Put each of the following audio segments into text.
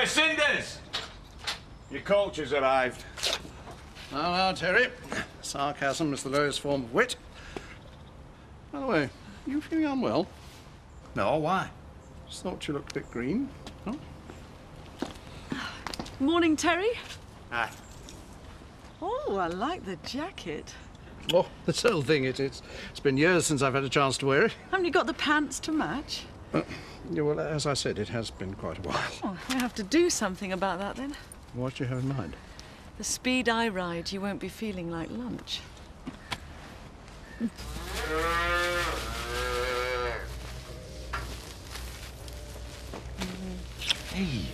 Cinders! Your coach has arrived. Now, Terry. Sarcasm is the lowest form of wit. By the way, are you feeling unwell? No, why? Just thought you looked a bit green. No? Morning, Terry. Aye. Oh, I like the jacket. Oh, this whole thing, it's been years since I've had a chance to wear it. Haven't you got the pants to match? Yeah, well, as I said, it has been quite a while. Oh, you have to do something about that, then. What do you have in mind? The speed I ride, you won't be feeling like lunch. Hey,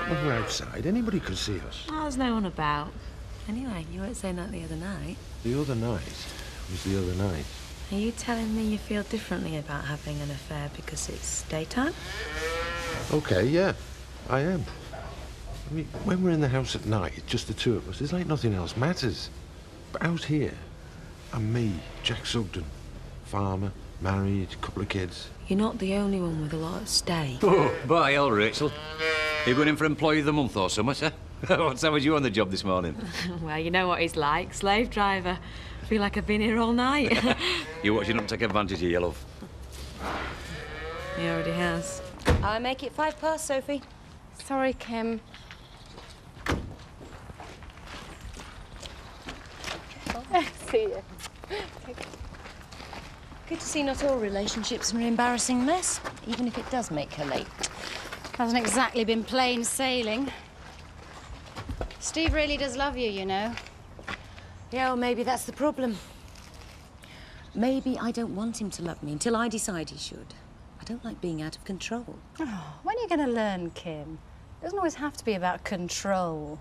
we're outside. Anybody could see us. Oh, there's no one about. Anyway, you weren't saying that the other night. The other night was the other night. Are you telling me you feel differently about having an affair because it's daytime? OK, yeah, I am. I mean, when we're in the house at night, it's just the two of us. It's like nothing else matters. But out here, I'm me, Jack Sugden, farmer, married, couple of kids. You're not the only one with a lot at stake. Oh, by hell, Rachel. You're going in for Employee of the Month or something, sir? What time was you on the job this morning? Well, you know what he's like, slave driver. I feel like I've been here all night. You're watching him take advantage of you, love. He already has. I make it 5 past, Sophie. Sorry, Kim. See you. Good to see not all relationships are an embarrassing mess, even if it does make her late. Hasn't exactly been plain sailing. Steve really does love you, you know. Yeah, well, maybe that's the problem. Maybe I don't want him to love me until I decide he should. I don't like being out of control. Oh, when are you going to learn, Kim? It doesn't always have to be about control.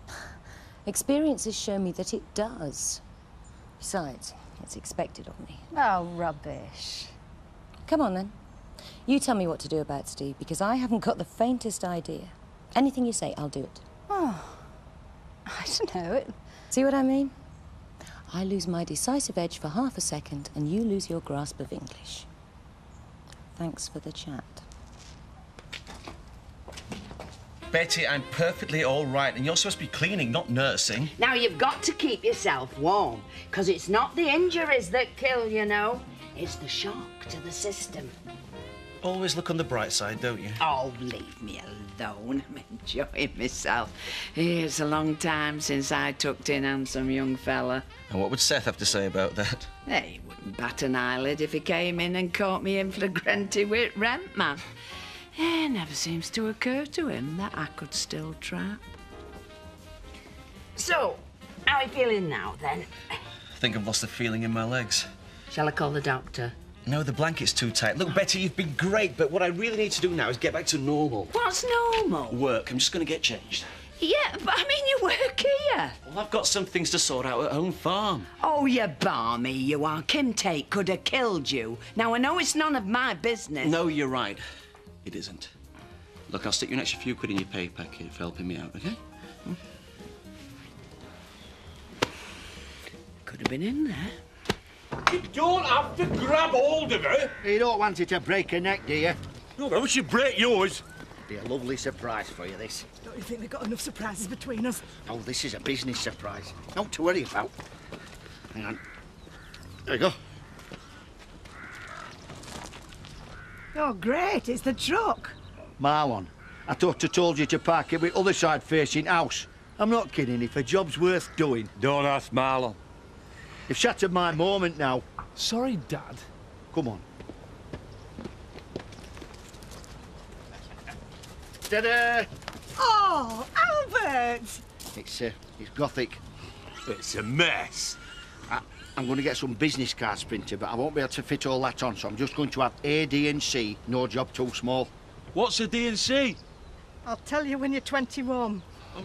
Experience has shown me that it does. Besides, it's expected of me. Oh, rubbish. Come on, then. You tell me what to do about Steve, because I haven't got the faintest idea. Anything you say, I'll do it. Oh, I don't know. See what I mean? I lose my decisive edge for half a second, and you lose your grasp of English. Thanks for the chat. Betty, I'm perfectly all right, and you're supposed to be cleaning, not nursing. Now, you've got to keep yourself warm, because it's not the injuries that kill, you know. It's the shock to the system. Always look on the bright side, don't you? Oh, leave me alone. I'm enjoying myself. It's a long time since I tucked in handsome young fella. And what would Seth have to say about that? He wouldn't bat an eyelid if he came in and caught me in flagrante with rent, man. It never seems to occur to him that I could still trap. So, how are you feeling now, then? I think I've lost the feeling in my legs. Shall I call the doctor? No, the blanket's too tight. Look, Betty, you've been great, but what I really need to do now is get back to normal. What's normal? Work. I'm just going to get changed. Yeah, but I mean, you work here. Well, I've got some things to sort out at home farm. Oh, you balmy you are. Kim Tate could have killed you. Now, I know it's none of my business. No, you're right. It isn't. Look, I'll stick you an extra few quid in your pay packet for helping me out, OK? Could have been in there. You don't have to grab hold of her. You don't want it to break her neck, do you? No, but I wish you'd break yours. Be a lovely surprise for you, this. Don't you think we've got enough surprises between us? Oh, this is a business surprise. Not to worry about. Hang on. There you go. Oh, great. It's the truck. Marlon, I thought I told you to park it with other side facing house. I'm not kidding. If a job's worth doing. Don't ask Marlon. You've shattered my moment now. Sorry, Dad. Come on. Ta-da! Oh, Albert! It's gothic. It's a mess. I'm going to get some business cards printed, but I won't be able to fit all that on, so I'm just going to have A, D and C, no job too small. What's a D&C? I'll tell you when you're 21.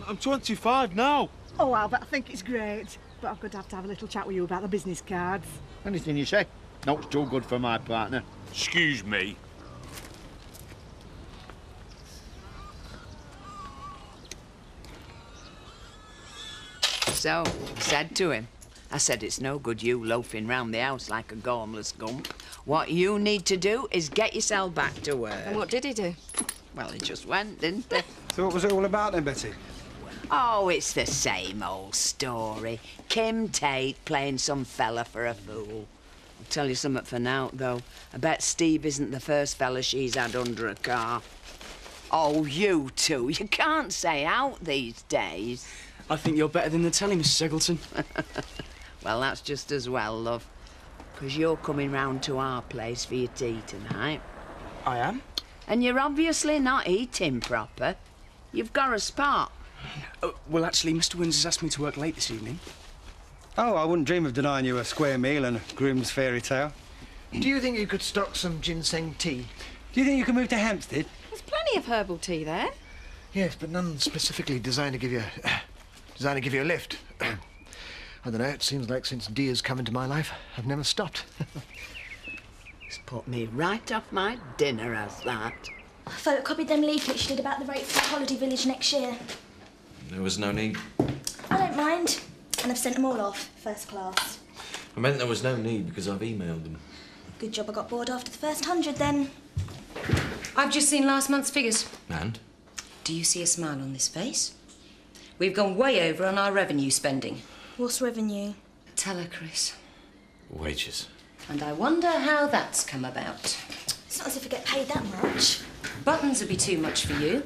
I'm 25 now. Oh, Albert, I think it's great. But I'm going to have a little chat with you about the business cards. Anything you say. No, it's too good for my partner. Excuse me. So, I said to him, I said, it's no good you loafing round the house like a gormless gump. What you need to do is get yourself back to work. And what did he do? Well, he just went, didn't he? So what was it all about then, Betty? Oh, it's the same old story. Kim Tate playing some fella for a fool. I'll tell you something for now, though. I bet Steve isn't the first fella she's had under a car. Oh, you two, you can't say out these days. I think you're better than the telly, Mrs. Eggleton. Well, that's just as well, love. Because you're coming round to our place for your tea tonight. I am? And you're obviously not eating proper. You've got a spot. Well, actually, Mr. Windsor's asked me to work late this evening. Oh, I wouldn't dream of denying you a square meal and a Grimm's fairy tale. Do you think you could stock some ginseng tea? Do you think you can move to Hampstead? There's plenty of herbal tea there. Yes, but none specifically designed to give you a lift. I don't know, it seems like since Dea's come into my life, I've never stopped. It's put me right off my dinner as that. I photocopied them leaflets you did about the rate for the holiday village next year. There was no need. I don't mind. And I've sent them all off, first class. I meant there was no need because I've emailed them. Good job I got bored after the first 100 then. I've just seen last month's figures. And? Do you see a smile on this face? We've gone way over on our revenue spending. What's revenue? Tell her, Chris. Wages. And I wonder how that's come about. It's not as if I get paid that much. Buttons would be too much for you.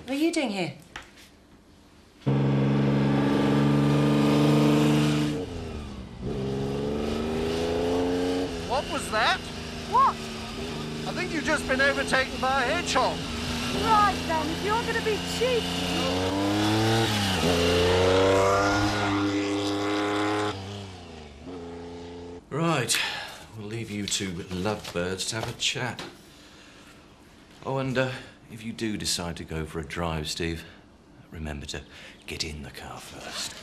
What are you doing here? What was that? What? I think you've just been overtaken by a hedgehog. Right then, if you're going to be cheeky... Right. We'll leave you two lovebirds to have a chat. Oh, and if you do decide to go for a drive, Steve, remember to get in the car first.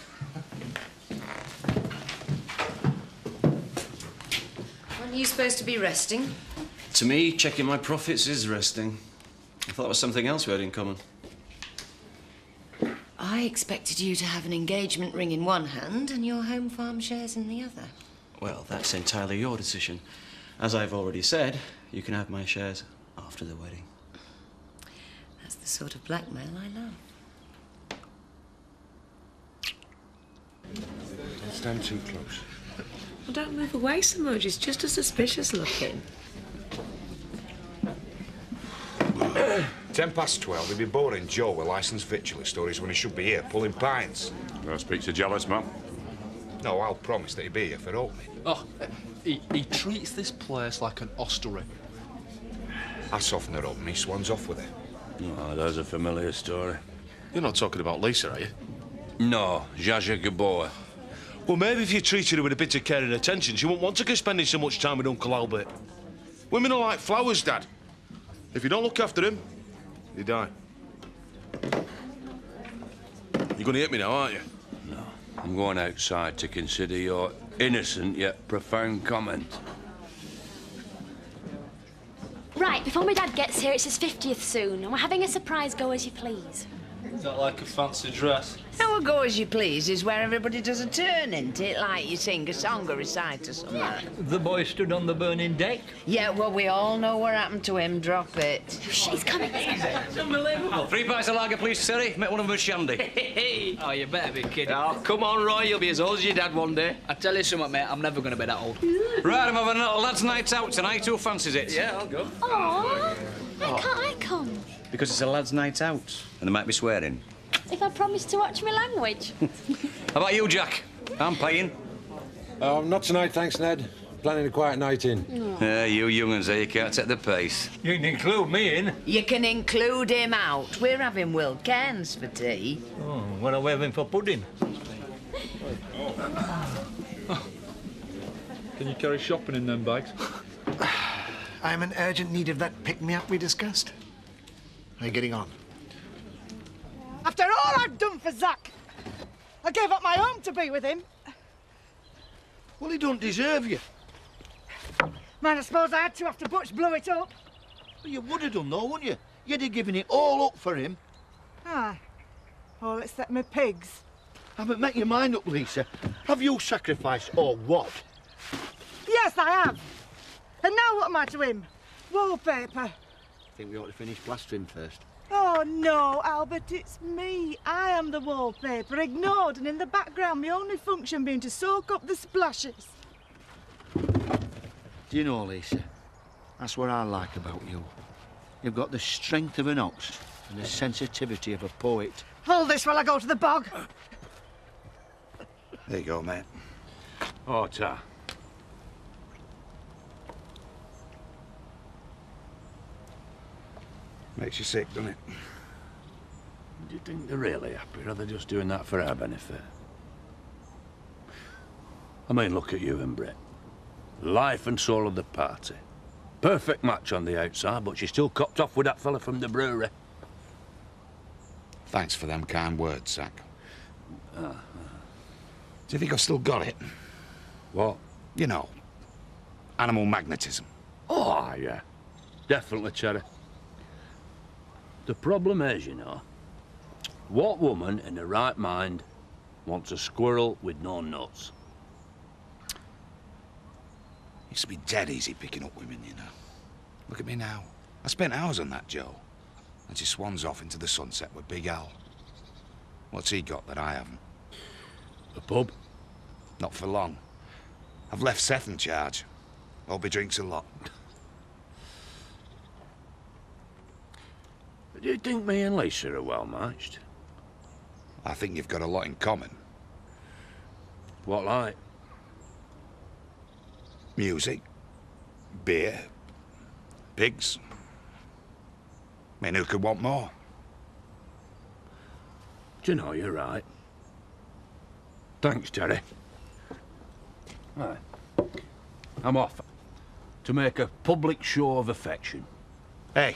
Aren't you supposed to be resting? To me, checking my profits is resting. I thought it was something else we had in common. I expected you to have an engagement ring in one hand and your home farm shares in the other. Well, that's entirely your decision. As I've already said, you can have my shares after the wedding. That's the sort of blackmail I love. Don't stand too close. Well, don't move away so much. It's just as suspicious looking. 12:10, he'd be boring Joe with licensed victualler stories when he should be here, pulling pints. I'll speak to jealous, man. No, I'll promise that he'll be here for opening. Oh, he treats this place like an hostelry. I soften her up and he swans off with it. Oh, that's a familiar story. You're not talking about Lisa, are you? No, Zsa Gabor. Well, maybe if you treated her with a bit of care and attention, she won't want to go spending so much time with Uncle Albert. Women are like flowers, Dad. If you don't look after them, they die. You're going to hit me now, aren't you? No. I'm going outside to consider your innocent yet profound comment. Right, before my dad gets here, it's his 50th soon, and we're having a surprise go as you please. Is that like a fancy dress? Now, a go as you please is where everybody does a turn, isn't it? Like you sing a song or recite or something. The boy stood on the burning deck. Yeah, well, we all know what happened to him. Drop it. She's coming. It's unbelievable. 3 pints of lager, please, Terry. Make one of them a shandy. Oh, you better be kidding. Oh, come on, Roy. You'll be as old as your dad one day. I tell you something, mate. I'm never going to be that old. Right, I'm having a little lads' night out tonight. Who fancies it? Yeah, I'll go. Aww, why can't I come? Because it's a lads' night out, and there might be swearing. If I promise to watch my language. How about you, Jack? I'm playing. Not tonight, thanks, Ned. Planning a quiet night in. You young'uns there, you can't take the pace. You can include me in. You can include him out. We're having Will Cairns for tea. Oh, what are we having for pudding? Can you carry shopping in them bags? I'm in urgent need of that pick-me-up we discussed. How are you getting on? After all I've done for Zach, I gave up my home to be with him. Well, he don't deserve you. Man, I suppose I had to after Butch blew it up. Well, you would have done, though, wouldn't you? You'd have given it all up for him. Ah, all except my pigs. Haven't made your mind up, Lisa. Have you sacrificed or what? Yes, I have. And now what am I to him? Wallpaper. I think we ought to finish plastering first. Oh, no, Albert, it's me. I am the wallpaper, ignored and in the background, my only function being to soak up the splashes. Do you know, Lisa, that's what I like about you. You've got the strength of an ox and the sensitivity of a poet. Hold this while I go to the bog. There you go, mate. Oh, Ta. Makes you sick, doesn't it? Do you think they're really happy, or are they just doing that for our benefit? I mean, look at you and Brett. Life and soul of the party. Perfect match on the outside, but she still copped off with that fella from the brewery. Thanks for them kind words, Zach. Do you think I've still got it? What? You know, animal magnetism. Oh, yeah. Definitely, Cherry. The problem is, you know, what woman in her right mind wants a squirrel with no nuts? Used to be dead easy picking up women, you know. Look at me now. I spent hours on that Joe. And she swans off into the sunset with Big Al. What's he got that I haven't? A pub? Not for long. I've left Seth in charge. Hope he drinks a lot. Do you think me and Lisa are well matched? I think you've got a lot in common. What like? Music, beer, pigs. I mean, who could want more? Do you know, you're right. Thanks, Terry. Right. I'm off to make a public show of affection. Hey,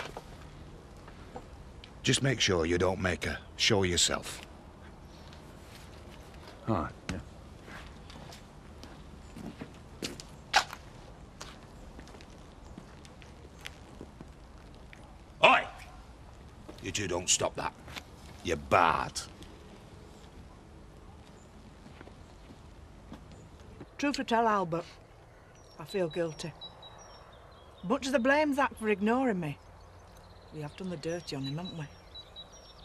just make sure you don't make a show yourself. All right, yeah. Oi! You two don't stop that. You're barred. Truth to tell, Albert, I feel guilty. Much of the blame Zach for ignoring me. We have done the dirty on him, haven't we?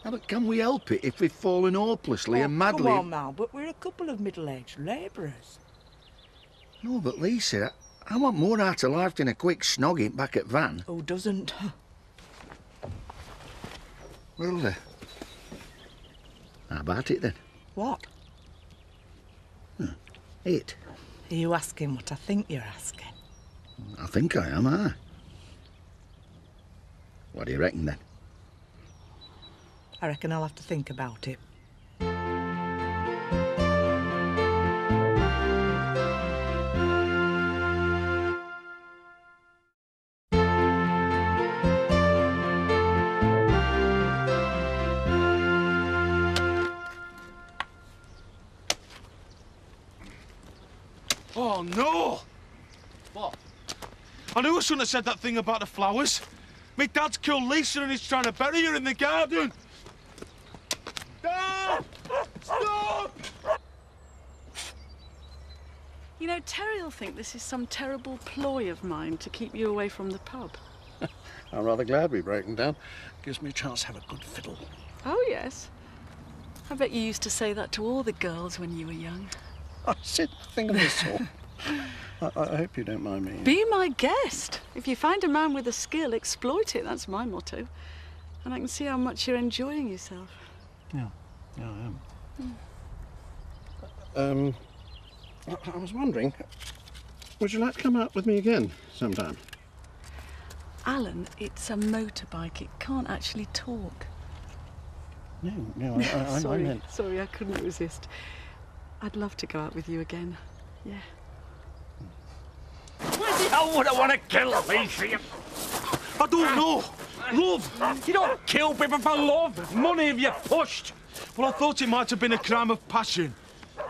Now, but can we help it if we've fallen hopelessly and madly... Come on now, but we're a couple of middle-aged labourers. No, but Lisa, I want more out of life than a quick snogging back at Van. Who doesn't? Well, how about it then? What? It. Are you asking what I think you're asking? I think I am, aye. What do you reckon then? I reckon I'll have to think about it. Oh, no! What? I knew I shouldn't have said that thing about the flowers. My dad's killed Lisa and he's trying to bury her in the garden. Dad! Stop! You know, Terry'll think this is some terrible ploy of mine to keep you away from the pub. I'm rather glad we're breaking down. Gives me a chance to have a good fiddle. Oh, yes. I bet you used to say that to all the girls when you were young. I said nothing of the sort. I hope you don't mind me. Be my guest. If you find a man with a skill, exploit it. That's my motto. And I can see how much you're enjoying yourself. Yeah, I am. I was wondering, would you like to come out with me again sometime? Alan, it's a motorbike. It can't actually talk. No, I meant... Sorry, I couldn't resist. I'd love to go out with you again. Yeah. Why the hell would I want to kill Lisa? I don't know. Love. You don't kill people for love. Money have you pushed. Well, I thought it might have been a crime of passion.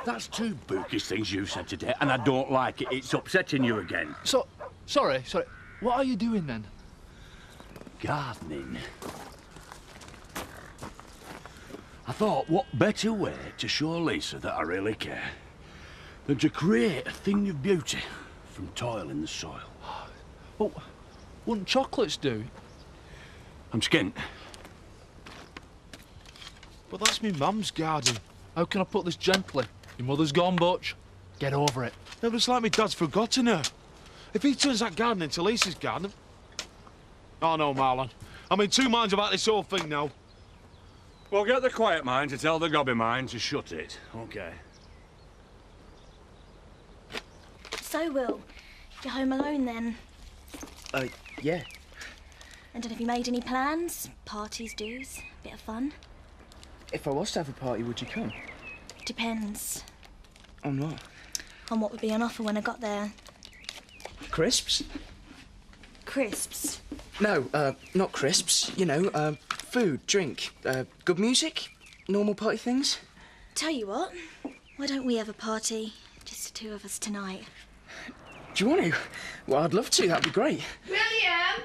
That's two bookish things you said today, and I don't like it. It's upsetting you again. So, sorry. What are you doing then? Gardening. I thought, what better way to show Lisa that I really care than to create a thing of beauty from toil in the soil. Well, wouldn't chocolates do? I'm skint. But that's me mum's garden. How can I put this gently? Your mother's gone, Butch. Get over it. No, but it's like me dad's forgotten her. If he turns that garden into Lisa's garden... Oh, no, Marlon. I'm in two minds about this whole thing now. Well, get the quiet mind to tell the gobby mind to shut it. OK. So, Will, you're home alone then? Yeah. And have you made any plans? Parties, do's? Bit of fun? If I was to have a party, would you come? Depends. On what? On what would be on offer when I got there. Crisps? Crisps? No, not crisps. You know, food, drink, good music, normal party things. Tell you what, why don't we have a party? Just the two of us tonight. Do you want to? Well, I'd love to. That'd be great. William!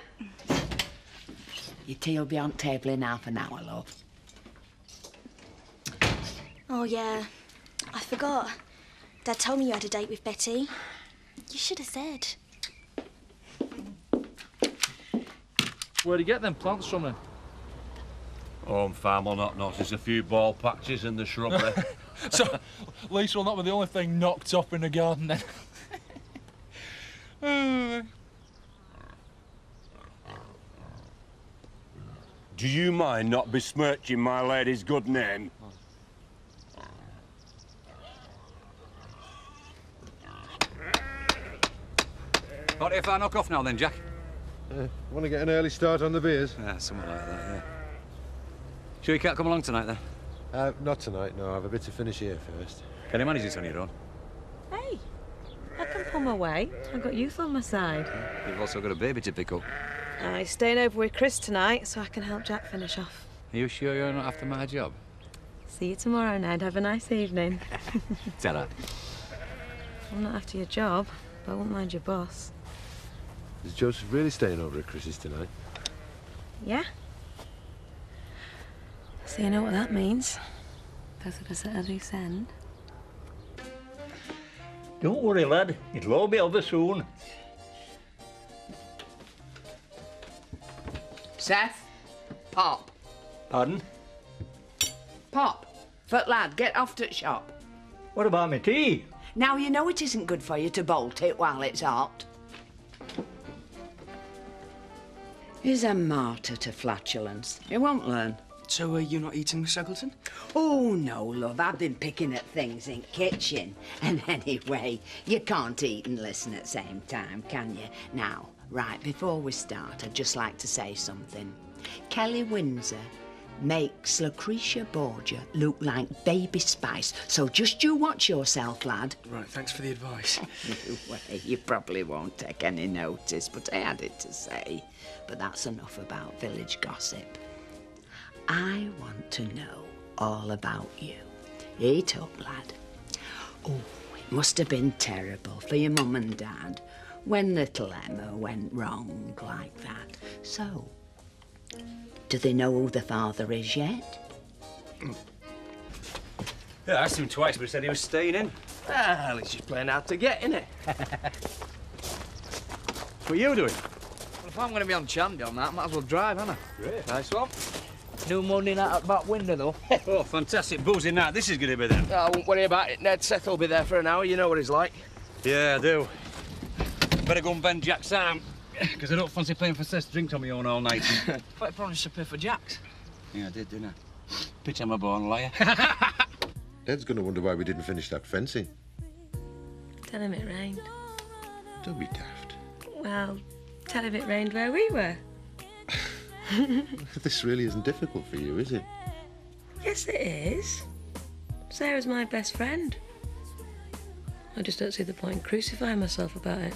Your tea will be on table in half an hour, love. Oh, yeah. I forgot. Dad told me you had a date with Betty. You should have said. Where'd you get them plants from then? Home farm will not notice a few ball patches in the shrubbery. So, Lisa will not be the only thing knocked up in the garden then. Do you mind not besmirching my lady's good name? What if I knock off now then, Jack? Want to get an early start on the beers? Yeah, something like that, yeah. Sure you can't come along tonight, then? Not tonight, no. I have a bit to finish here first. Can you manage this on your own? Hey, I can pull my weight. I've got youth on my side. You've also got a baby to pick up. He's staying over with Chris tonight, so I can help Jack finish off. Are you sure you're not after my job? See you tomorrow, Ned. Have a nice evening. Tell her. I'm not after your job, but I won't mind your boss. Is Joseph really staying over at Chris's tonight? Yeah? So you know what that means? Both of us at a loose end. Don't worry, lad. It'll all be over soon. Seth? Pop. Pardon? Pop. Foot lad, get off to the shop. What about my tea? Now, you know it isn't good for you to bolt it while it's hot. He's a martyr to flatulence. He won't learn. So, you're not eating, Miss Eggleton? Oh, no, love. I've been picking at things in kitchen. And anyway, you can't eat and listen at the same time, can you? Now, right, before we start, I'd just like to say something. Kelly Windsor makes Lucretia Borgia look like Baby Spice. So just you watch yourself, lad. Right, thanks for the advice. No way, you probably won't take any notice, but I had it to say. But that's enough about village gossip. I want to know all about you. Eat up, lad. Oh, it must have been terrible for your mum and dad when little Emma went wrong like that. So, do they know who the father is yet? Yeah, I asked him twice, but he said he was staying in. Well, he's just playing hard to get, innit? What are you doing? Well, if I'm going to be on Chandy on that, I might as well drive, haven't I? Great, nice one. No money in that back window, though. Oh, fantastic boozing night. This is going to be then. I won't worry about it, Ned. Seth will be there for an hour. You know what he's like. Yeah, I do. Better go and bend Jack's arm, because I don't fancy paying for Seth's drinks on my own all night. But I promised to pay for Jack's. Yeah, I did, didn't I? Pitch I'm a born liar. Ed's going to wonder why we didn't finish that fencing. Tell him it rained. Don't be daft. Well, tell him it rained where we were. This really isn't difficult for you, is it? Yes, it is. Sarah's my best friend. I just don't see the point in crucifying myself about it.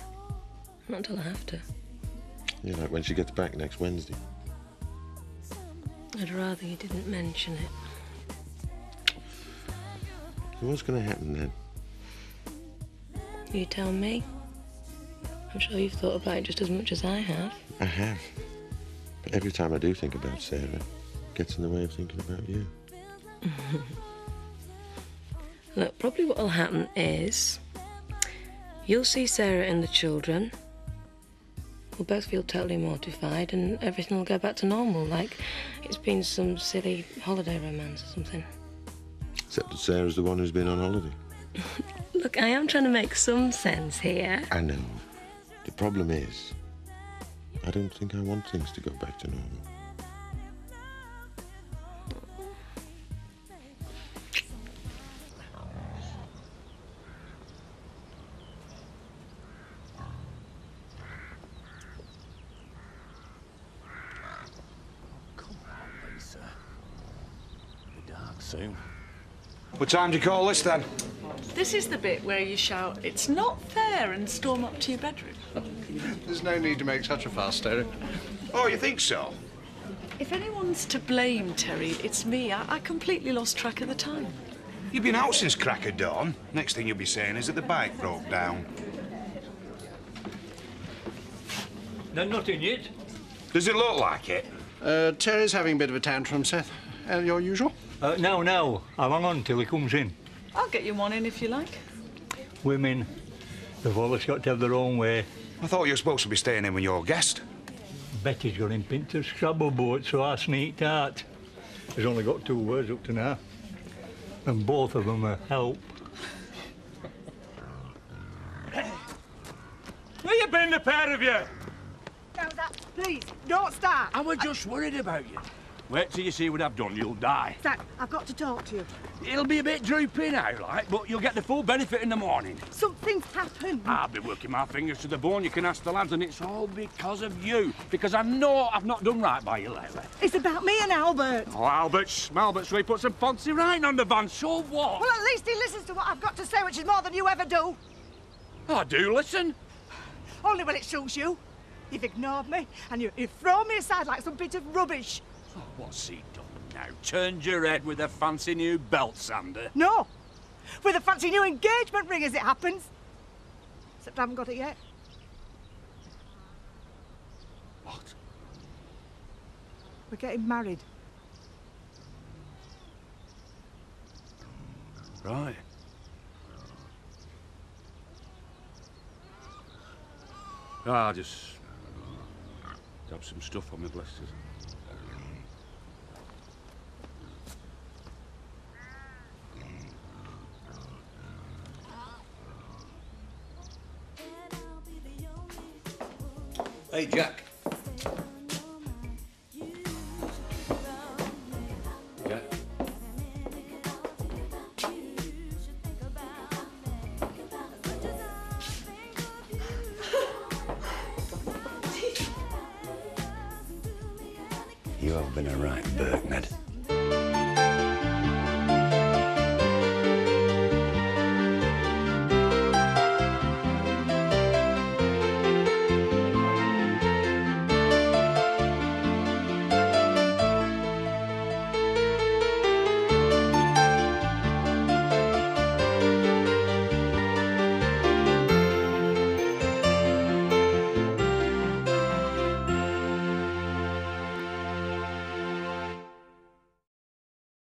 Not until I have to. Yeah, like when she gets back next Wednesday. I'd rather you didn't mention it. So what's going to happen then? You tell me. I'm sure you've thought about it just as much as I have. I have. But every time I do think about Sarah, it gets in the way of thinking about you. Look, probably what'll happen is you'll see Sarah and the children, we'll both feel totally mortified and everything will go back to normal, like it's been some silly holiday romance or something. Except that Sarah's the one who's been on holiday. Look, I am trying to make some sense here. I know. The problem is, I don't think I want things to go back to normal. Soon. What time do you call this, then? This is the bit where you shout, "It's not fair," and storm up to your bedroom. There's no need to make such a fuss, Terry. Oh, you think so? If anyone's to blame, Terry, it's me. I completely lost track of the time. You've been out since crack of dawn. Next thing you'll be saying is that the bike broke down. No, nothing yet. Does it look like it? Terry's having a bit of a tantrum, Seth. Your usual? No. I'll hang on till he comes in. I'll get you one in if you like. Women, they've always got to have their own way. I thought you were supposed to be staying in with your guest. Betty's got him pinned to a Scrabble board, so I sneaked out. He's only got 2 words up to now. And both of them are help. Where you been, the pair of you? No, please, don't start. I was just worried about you. Wait till you see what I've done, you'll die. Zach, I've got to talk to you. It'll be a bit droopy now, like, but you'll get the full benefit in the morning. Something's happened. I've been working my fingers to the bone, you can ask the lads, and it's all because of you. Because I know I've not done right by you lately. It's about me and Albert. Oh, Albert's where he put some fancy writing on the van, so what? Well, at least he listens to what I've got to say, which is more than you ever do. I do listen. Only when it suits you. You've ignored me, and you've thrown me aside like some bit of rubbish. Oh, what's he done now? Turned your head with a fancy new belt sander? No, with a fancy new engagement ring as it happens. Except I haven't got it yet. What? We're getting married. Right. I'll just have some stuff on my blisters. Hey, Jack. Yeah. You have been a right Burke, Ned.